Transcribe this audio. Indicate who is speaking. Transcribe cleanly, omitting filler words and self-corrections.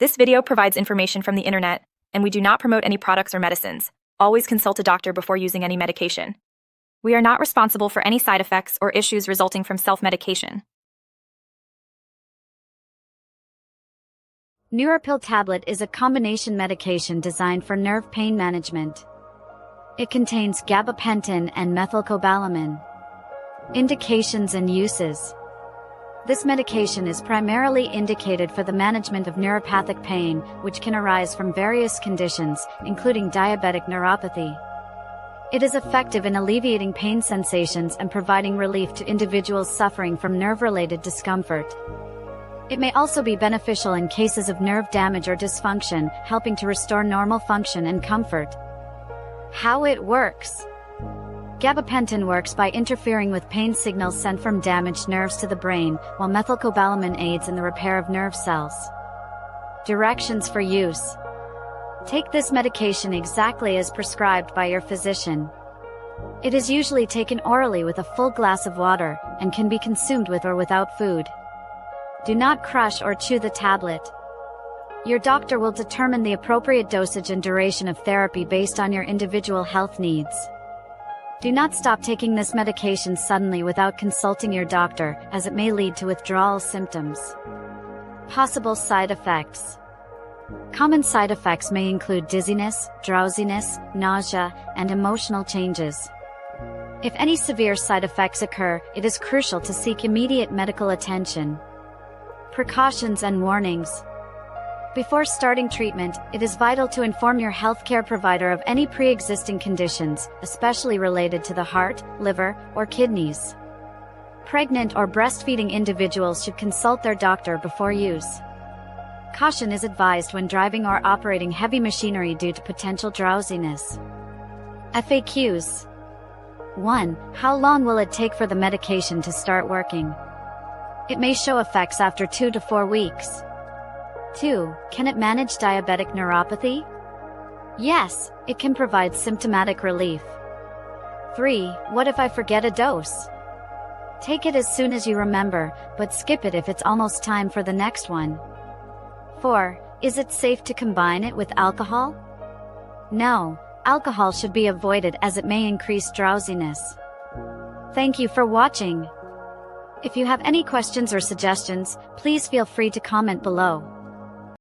Speaker 1: This video provides information from the internet, and we do not promote any products or medicines. Always consult a doctor before using any medication. We are not responsible for any side effects or issues resulting from self-medication.
Speaker 2: Neuropill Tablet is a combination medication designed for nerve pain management. It contains gabapentin and methylcobalamin. Indications and uses. This medication is primarily indicated for the management of neuropathic pain, which can arise from various conditions, including diabetic neuropathy. It is effective in alleviating pain sensations and providing relief to individuals suffering from nerve-related discomfort. It may also be beneficial in cases of nerve damage or dysfunction, helping to restore normal function and comfort. How it works. Gabapentin works by interfering with pain signals sent from damaged nerves to the brain, while methylcobalamin aids in the repair of nerve cells. Directions for use. Take this medication exactly as prescribed by your physician. It is usually taken orally with a full glass of water, and can be consumed with or without food. Do not crush or chew the tablet. Your doctor will determine the appropriate dosage and duration of therapy based on your individual health needs. Do not stop taking this medication suddenly without consulting your doctor, as it may lead to withdrawal symptoms. Possible side effects. Common side effects may include dizziness, drowsiness, nausea, and emotional changes. If any severe side effects occur, it is crucial to seek immediate medical attention. Precautions and warnings. Before starting treatment, it is vital to inform your healthcare provider of any pre-existing conditions, especially related to the heart, liver, or kidneys. Pregnant or breastfeeding individuals should consult their doctor before use. Caution is advised when driving or operating heavy machinery due to potential drowsiness. FAQs. 1. How long will it take for the medication to start working? It may show effects after 2 to 4 weeks. 2. Can it manage diabetic neuropathy? Yes, it can provide symptomatic relief. 3. What if I forget a dose? Take it as soon as you remember, but skip it if it's almost time for the next one. 4. Is it safe to combine it with alcohol? No, alcohol should be avoided as it may increase drowsiness. Thank you for watching. If you have any questions or suggestions, please feel free to comment below.